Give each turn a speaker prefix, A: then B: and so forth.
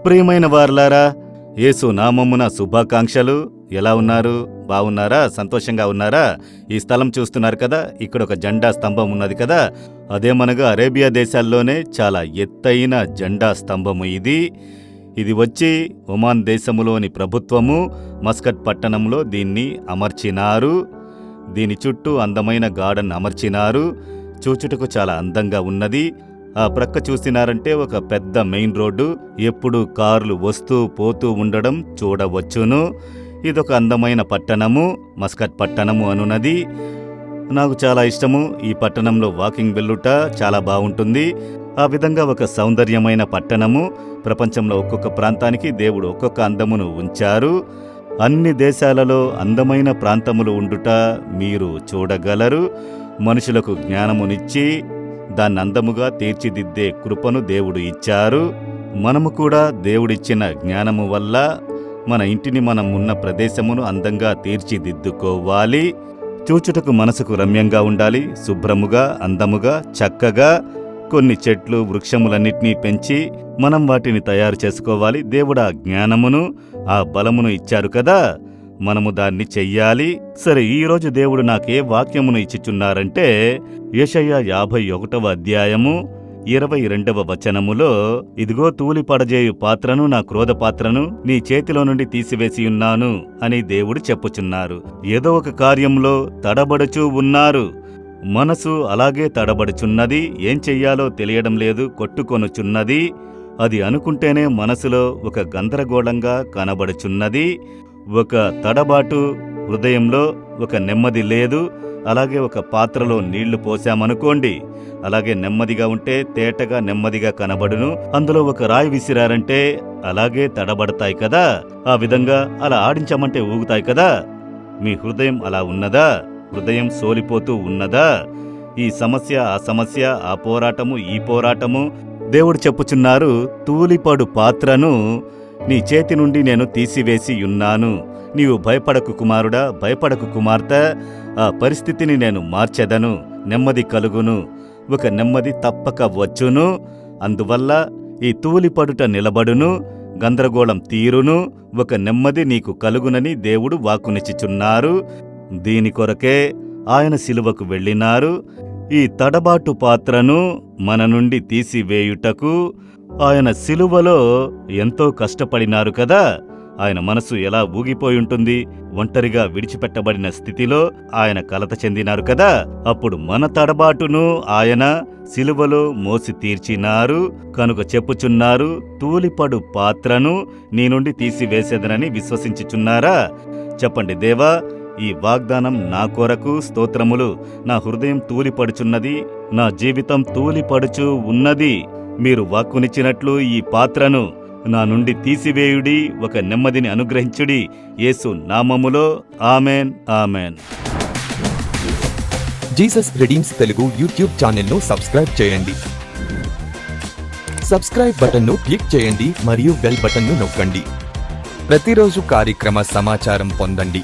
A: ప్రియమైన వారలారా, యేసు నామమున శుభాకాంక్షలు. ఎలా ఉన్నారు? బాగున్నారా? సంతోషంగా ఉన్నారా? ఈ స్థలం చూస్తున్నారు కదా, ఇక్కడ ఒక జెండా స్తంభం ఉన్నది కదా, అదేమనగా అరేబియా దేశాల్లోనే చాలా ఎత్తైన జెండా స్తంభము ఇది వచ్చి ఒమాన్ దేశములోని ప్రభుత్వము మస్కట్ పట్టణంలో దీన్ని అమర్చినారు. దీని చుట్టూ అందమైన గార్డెన్ అమర్చినారు. చూచుటకు చాలా అందంగా ఉన్నది. ఆ ప్రక్క చూసినారంటే ఒక పెద్ద మెయిన్ రోడ్డు, ఎప్పుడు కార్లు వస్తూ పోతూ ఉండడం చూడవచ్చును. ఇదొక అందమైన పట్టణము, మస్కట్ పట్టణము అనున్నది. నాకు చాలా ఇష్టము. ఈ పట్టణంలో వాకింగ్ వెళ్ళుట చాలా బాగుంటుంది. ఆ విధంగా ఒక సౌందర్యమైన పట్టణము. ప్రపంచంలో ఒక్కొక్క ప్రాంతానికి దేవుడు ఒక్కొక్క అందమును ఉంచారు. అన్ని దేశాలలో అందమైన ప్రాంతములు ఉండుట మీరు చూడగలరు. మనుషులకు జ్ఞానమునిచ్చి దాన్ని అందముగా తీర్చిదిద్దే కృపను దేవుడు ఇచ్చారు. మనము కూడా దేవుడిచ్చిన జ్ఞానము వల్ల మన ఇంటిని మనం ఉన్న ప్రదేశమును అందంగా తీర్చిదిద్దుకోవాలి. చూచుటకు మనసుకు రమ్యంగా ఉండాలి. శుభ్రముగా, అందముగా, చక్కగా కొన్ని చెట్లు, వృక్షములన్నిటినీ పెంచి మనం వాటిని తయారు చేసుకోవాలి. దేవుడు ఆ జ్ఞానమును, ఆ బలమును ఇచ్చారు కదా, మనము దాన్ని చెయ్యాలి. సరే, ఈరోజు దేవుడు నాకే వాక్యమును ఇచ్చిచున్నారంటే యెషయా 51వ అధ్యాయము 22వ వచనములో, ఇదిగో తూలి పడజేయు పాత్రను, నా క్రోధ పాత్రను నీ చేతిలో నుండి తీసివేసియున్నాను అని దేవుడు చెప్పుచున్నారు. ఏదో ఒక కార్యంలో తడబడుచూ ఉన్నారు. మనసు అలాగే తడబడుచున్నది. ఏం చెయ్యాలో తెలియడం లేదు, కొట్టుకొనుచున్నది. అది అనుకుంటేనే మనసులో ఒక గందరగోళంగా కనబడుచున్నది. ఒక తడబాటు హృదయంలో, ఒక నెమ్మది లేదు. అలాగే ఒక పాత్రలో నీళ్లు పోసామనుకోండి, అలాగే నెమ్మదిగా ఉంటే తేటగా నెమ్మదిగా కనబడును. అందులో ఒక రాయి విసిరారంటే అలాగే తడబడతాయి కదా. ఆ విధంగా అలా ఆడించమంటే ఊగుతాయి కదా. మీ హృదయం అలా ఉన్నదా? హృదయం సోలిపోతూ ఉన్నదా? ఈ సమస్య, ఆ సమస్య, ఆ పోరాటము, ఈ పోరాటము. దేవుడు చెప్పుచున్నారు, తూలిపడు పాత్రను నీ చేతి నుండి నేను తీసివేసి ఉన్నాను. నీవు భయపడకు కుమారుడా, భయపడకు కుమార్తె. ఆ పరిస్థితిని నేను మార్చెదను. నెమ్మది కలుగును. ఒక నెమ్మది తప్పక వచ్చును. అందువల్ల ఈ తూలిపడుట నిలబడును, గందరగోళం తీరును, ఒక నెమ్మది నీకు కలుగునని దేవుడు వాక్కునిచ్చుచున్నారు. దీని కొరకే ఆయన శిలువకు వెళ్ళినారు. ఈ తడబాటు పాత్రను మన నుండి తీసివేయుటకు ఆయన శిలువలో ఎంతో కష్టపడినారు కదా. ఆయన మనసు ఎలా ఊగిపోయుంటుంది. ఒంటరిగా విడిచిపెట్టబడిన స్థితిలో ఆయన కలత చెందినారు కదా. అప్పుడు మన తడబాటును ఆయన శిలువలో మోసి తీర్చినారు. కనుక చెప్పుచున్నారు, తూలిపడు పాత్రను నీ నుండి తీసివేసేదనని విశ్వసించుచున్నారా? చెప్పండి, దేవా, ఈ వాగ్దానం నా కొరకు స్తోత్రములు. నా హృదయం తూలిపడుచున్నది, నా జీవితం తూలిపడుచు ఉన్నది. మీరు వాక్కునిచ్చినట్లు ఈ పాత్రను నా నుండి తీసివేయుడి, ఒక నెమ్మదిని అనుగ్రహించుడి. యేసు నామములో ఆమెన్, ఆమెన్.
B: జీసస్ రెడీమ్స్ తెలుగు యూట్యూబ్ ఛానల్ను సబ్స్క్రైబ్ చేయండి. సబ్స్క్రైబ్ బటన్ను క్లిక్ చేయండి మరియు బెల్ బటన్ను నొక్కండి. ప్రతిరోజు కార్యక్రమ సమాచారం పొందండి.